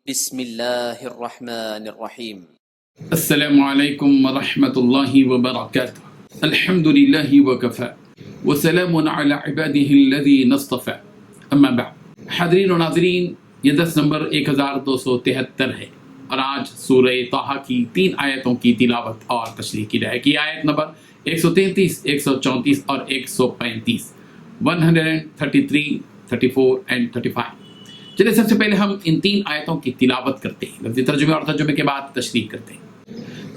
بسم اللہ الرحمن الرحیم۔ السلام علیکم ورحمۃ اللہ وبرکاتہ۔ الحمد للہ وکفی وسلام علی عبادہ الذین اصطفی، اما بعد۔ حاضرین و ناظرین، یہ درس نمبر 1273 ہے اور آج سورہ طٰہٰ کی 3 آیتوں کی تلاوت اور تشریح کی جائے گی۔ آیت نمبر 133، 134 اور 135، 133، 34 and 35۔ چلے سب سے پہلے ہم ان 3 آیتوں کی تلاوت کرتے ہیں، لفظی ترجمے اور ترجمے کے بعد تشریح کرتے ہیں۔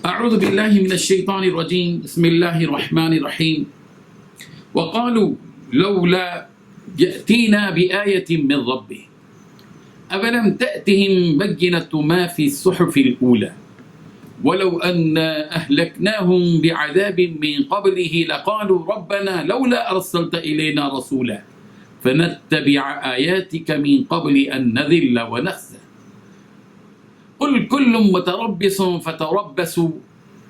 اعوذ باللہ من الشیطان الرجیم، بسم اللہ الرحمن الرحیم۔ وقالوا لولا يأتينا بآية من ربه أولم تأتهم بينة ما في الصحف الأولى ولو أنا أهلكناهم بعذاب من قبله لقالوا ربنا لولا أرسلت إلينا رسولا فنتبع آياتك من قبل أن نذل ونخزى قل كل متربص فتربصوا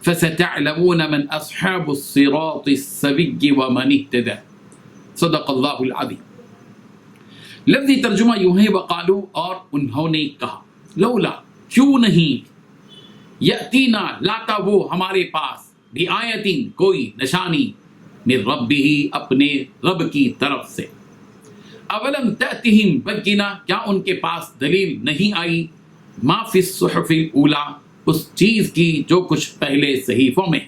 فستعلمون من أصحاب الصراط السوي ومن اهتدى۔ صدق اللہ العظیم۔ لفظی ترجمہ یوں ہے، وقالو، اور انہوں نے کہا، لولا، کیوں نہیں، یأتینا، لاتا وہ ہمارے پاس، بآیتین، کوئی نشانی، من ربہ، اپنے رب کی طرف سے، اولم تأتہم بینہ، کیا ان کے پاس دلیل نہیں آئی، ما فی الصحف الاولی، اس چیز کی جو کچھ پہلے صحیفوں میں،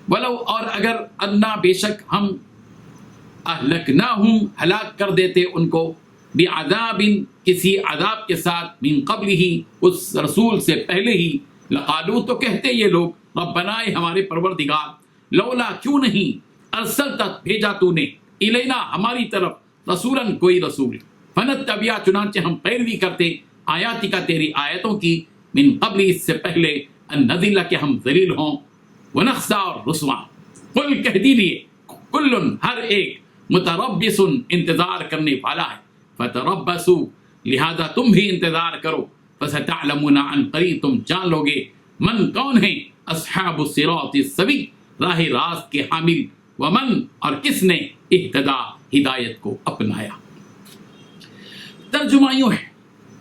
ولو، اور اگر، انا، بے شک ہم، اہلکناہم، ہلاک کر دیتے ان کو، بعذاب، کسی عذاب کے ساتھ، من قبل ہی، اس رسول سے پہلے ہی، لقالو، تو کہتے یہ لوگ، ربنا، ہمارے پروردگار، لولا، کیوں نہیں، ارسلت، بھیجا تو نے، الینا، ہماری طرف، رسولاً، کوئی رسول، فنتبع، چنانچہ ہم پیروی کرتے، آیاتی کا، تیری آیتوں کی، من قبل، اس سے پہلے، ان نذل، کہ ہم ذلیل ہوں، ونخزى، اور رسواں۔ قل، کہہ دیجیے، کل، ہر ایک، متربص، انتظار کرنے والا ہے، فتربصوا، لہذا تم بھی انتظار کرو، فستعلمون، عن قریب تم جان لوگے، من، کون ہیں، اصحاب الصراط السوی، راہ راست کے حامل، ومن، اور کس نے، اہتدی، ہدایت کو اپنایا۔ ترجمہ یوں ہے،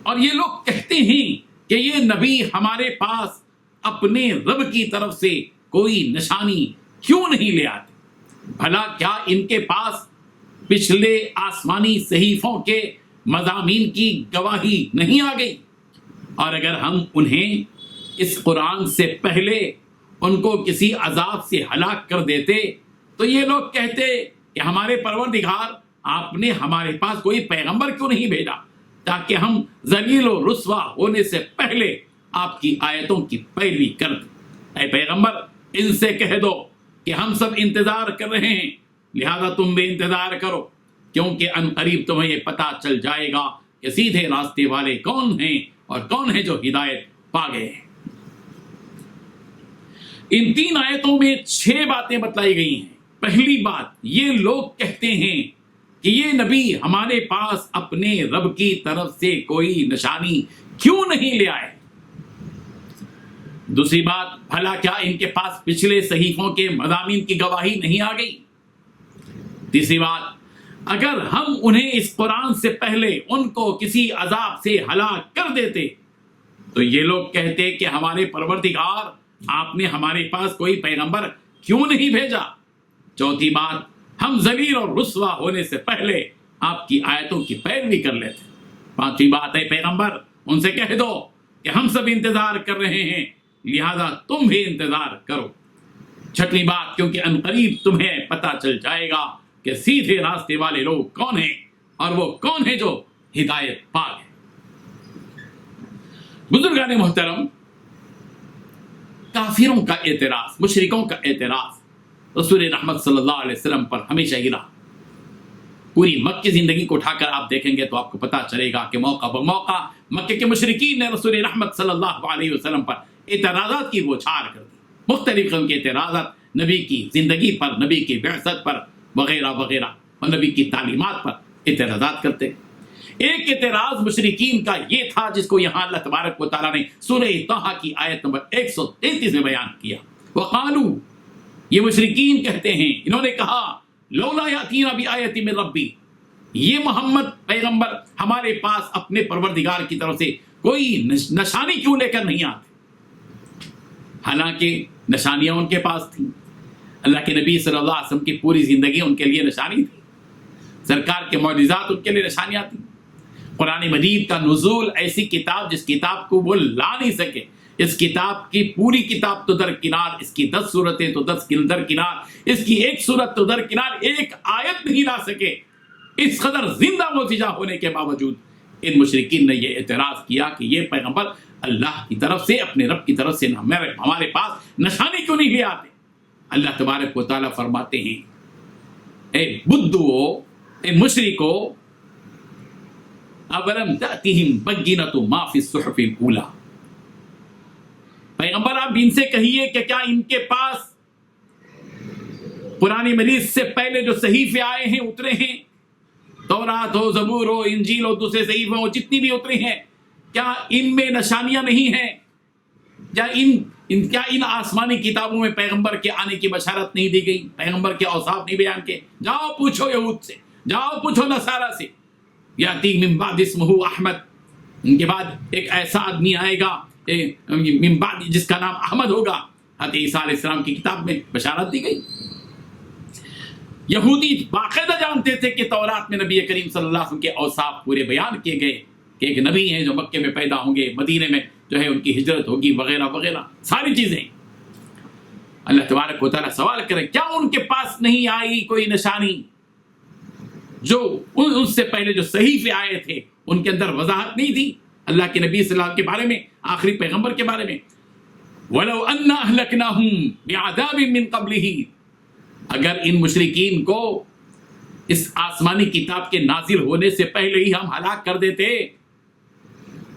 اور یہ لوگ کہتے ہیں کہ یہ نبی ہمارے پاس اپنے رب کی طرف سے کوئی نشانی کیوں نہیں لے آتے؟ بھلا کیا ان کے پاس پچھلے آسمانی صحیفوں کے مضامین کی گواہی نہیں آ گئی؟ اور اگر ہم انہیں اس قرآن سے پہلے ان کو کسی عذاب سے ہلاک کر دیتے تو یہ لوگ کہتے کہ ہمارے پروردگار، آپ نے ہمارے پاس کوئی پیغمبر کیوں نہیں بھیجا تاکہ ہم ذلیل و رسوا ہونے سے پہلے آپ کی آیتوں کی پیروی کر دیں۔ اے پیغمبر، ان سے کہہ دو کہ ہم سب انتظار کر رہے ہیں، لہذا تم بھی انتظار کرو، کیونکہ ان قریب تمہیں یہ پتہ چل جائے گا کہ سیدھے راستے والے کون ہیں اور کون ہیں جو ہدایت پا گئے ہیں۔ ان 3 آیتوں میں 6 باتیں بتلائی گئی ہیں۔ پہلی بات، یہ لوگ کہتے ہیں کہ یہ نبی ہمارے پاس اپنے رب کی طرف سے کوئی نشانی کیوں نہیں لے آئے؟ دوسری بات، بھلا کیا ان کے پاس پچھلے صحیفوں کے مضامین کی گواہی نہیں آ گئی؟ تیسری بات، اگر ہم انہیں اس قرآن سے پہلے ان کو کسی عذاب سے ہلاک کر دیتے تو یہ لوگ کہتے کہ ہمارے پروردگار، آپ نے ہمارے پاس کوئی پیغمبر کیوں نہیں بھیجا؟ چوتھی بات، ہم ذلیل اور رسوا ہونے سے پہلے آپ کی آیتوں کی پیروی کر لیتے۔ پانچویں بات ہے، پیغمبر، ان سے کہہ دو کہ ہم سب انتظار کر رہے ہیں، لہذا تم بھی انتظار کرو۔ چھٹویں بات، کیونکہ ان قریب تمہیں پتہ چل جائے گا کہ سیدھے راستے والے لوگ کون ہیں اور وہ کون ہیں جو ہدایت پا گئے۔ بزرگان محترم، کافروں کا اعتراض، مشرکوں کا اعتراض رسول رحمت صلی اللہ علیہ وسلم پر ہمیشہ ہی رہا۔ پوری مکی زندگی کو اٹھا کر آپ دیکھیں گے تو آپ کو پتہ چلے گا کہ موقع بموقع مکے کے مشرکین نے رسول رحمت صلی اللہ علیہ وسلم پر اعتراضات کی بوچھار کر دی، مختلف قسم کے اعتراضات، نبی کی زندگی پر، نبی کی بعثت پر، وغیرہ وغیرہ، اور نبی کی تعلیمات پر اعتراضات کرتے۔ ایک اعتراض مشرکین کا یہ تھا جس کو یہاں اللہ تبارک و تعالیٰ نے سورہ طٰہٰ کی آیت نمبر 133 میں بیان کیا۔ وقالو، یہ مشرکین کہتے ہیں، انہوں نے کہا، لولا یاتینا بآیۃ من ربی، یہ محمد پیغمبر ہمارے پاس اپنے پروردگار کی طرف سے کوئی نشانی کیوں لے کر نہیں آتے؟ حالانکہ نشانیاں ان کے پاس تھیں. اللہ کے نبی صلی اللہ علیہ وسلم کی پوری زندگی ان کے لیے نشانی تھی. سرکار کے معجزات ان کے لیے نشانیاں تھیں. قرآن مجید کا نزول، ایسی کتاب جس کتاب کو وہ لا نہیں سکے، اس کتاب کی پوری کتاب تو درکنار، اس کی 10 صورتیں تو 10 درکنار، اس کی 1 صورت تو درکنار، ایک آیت نہیں لا سکے. اس قدر زندہ معجزہ ہونے کے باوجود ان مشرکین نے یہ اعتراض کیا کہ یہ پیغمبر اللہ کی طرف سے، اپنے رب کی طرف سے ہمارے پاس نشانی کیوں نہیں لے آتے؟ اللہ تبارک و تعالیٰ فرماتے ہیں، اے بدھو، اے مشرکو، اولم تأتہم بینۃ ما فی الصحف الاولی، پیغمبر آپ ان سے کہیے کہ کیا ان کے پاس قرآن مجید سے پہلے جو صحیفے آئے ہیں، اترے ہیں، تورات ہو، زبور ہو، انجیل ہو، دوسرے صحیفے ہو، جتنی بھی اتری ہیں، کیا ان میں نشانیاں نہیں ہیں؟ کیا ان آسمانی کتابوں میں پیغمبر کے آنے کی بشارت نہیں دی گئی؟ پیغمبر کے اوصاف نہیں بیان کے؟ جاؤ پوچھو یہود سے، جاؤ پوچھو نصارہ سے. یاتی من بعد اسمہ احمد، ان کے بعد ایک ایسا آدمی آئے گا من بعد جس کا نام احمد ہوگا. حضرت عیسیٰ علیہ السلام کی کتاب میں بشارت دی گئی. یہودی باقاعدہ جانتے تھے کہ تورات میں نبی کریم صلی اللہ علیہ وسلم کے اوصاف پورے بیان کیے گئے کہ ایک نبی ہیں جو مکے میں پیدا ہوں گے، مدینے میں جو ہے ان کی ہجرت ہوگی، وغیرہ وغیرہ ساری چیزیں. اللہ تبارک و تعالیٰ سوال کرے، کیا ان کے پاس نہیں آئی کوئی نشانی؟ جو ان سے پہلے جو صحیفے آئے تھے ان کے اندر وضاحت نہیں تھی اللہ کے نبی صلی اللہ علیہ وسلم کے بارے میں، آخری پیغمبر کے بارے میں. وَلَوْ أَنَّا أَهْلَكْنَاهُمْ بِعَذَابٍ مِّن قَبْلِهِ، اگر ان مشرکین کو اس آسمانی کتاب کے نازل ہونے سے پہلے ہی ہم ہلاک کر دیتے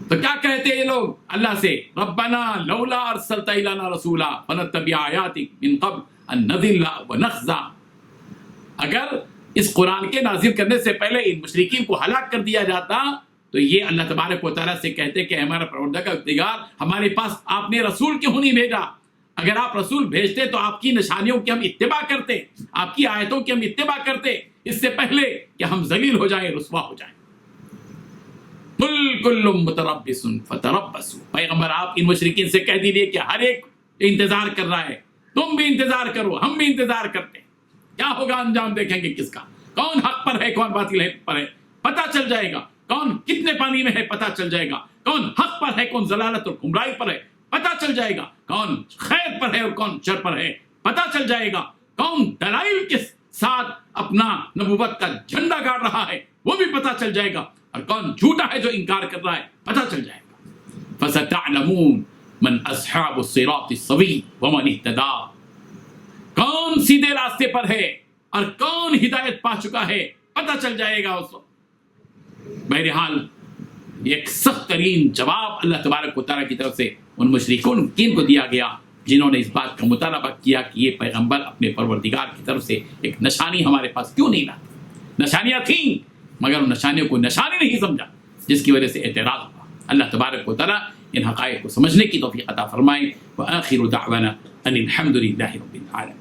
تو کیا کہتے یہ لوگ اللہ سے؟ ربنا لولا ارسلت الینا رسولا فنتبع آیاتک من قبل ان نذل ونخزى، اگر اس قرآن کے نازل کرنے سے پہلے ان مشرکین کو ہلاک کر دیا جاتا تو یہ اللہ تبارک و تعالیٰ سے کہتے کہ ہمارا پروردگار ہمارے پاس آپ نے رسول کیوں نہیں بھیجا؟ اگر آپ رسول بھیجتے تو آپ کی نشانیوں کی ہم اتباع کرتے، آپ کی آیتوں کی ہم اتباع کرتے، اس سے پہلے کہ ہم ذلیل ہو جائیں، رسوا ہو جائیں. قل کل متربص فتربصوا، پیغمبر آپ ان مشرکین سے کہہ دیجیے کہ ہر ایک انتظار کر رہا ہے، تم بھی انتظار کرو، ہم بھی انتظار کرتے ہیں. کیا ہوگا انجام دیکھیں گے کس کا، کون حق پر ہے، کون باطل پر ہے، پتہ چل جائے گا. کون کتنے پانی میں ہے پتہ چل جائے گا. کون حق پر ہے، کون ضلالت اور گمراہی پر ہے، پتہ چل جائے گا. کون خیر پر ہے اور کون شر پر ہے، پتہ چل جائے گا. کون دلائل کے ساتھ اپنا نبوت کا جھنڈا گاڑ رہا ہے وہ بھی پتہ چل جائے گا، اور کون جھوٹا ہے جو انکار کر رہا ہے پتہ چل جائے گا. فَسَتَعْلَمُونَ مَنْ أَصْحَابُ الصِّرَاطِ السَّوِيِّ وَمَنِ اهْتَدَىٰ، کون سیدھے راستے پر ہے اور کون ہدایت پا چکا ہے پتہ چل جائے گا اس وقت. بہرحال ایک سخت ترین جواب اللہ تبارک و تعالیٰ کی طرف سے ان مشرکین کو دیا گیا جنہوں نے اس بات کا مطالبہ کیا کہ یہ پیغمبر اپنے پروردگار کی طرف سے ایک نشانی ہمارے پاس کیوں نہیں لاتے. نشانیاں تھیں مگر ان نشانیوں کو نشانی نہیں سمجھا، جس کی وجہ سے اعتراض ہوا. اللہ تبارک و تعالیٰ ان حقائق کو سمجھنے کی توفیق عطا فرمائے. وآخر دعوانا ان الحمد للہ رب العالمین.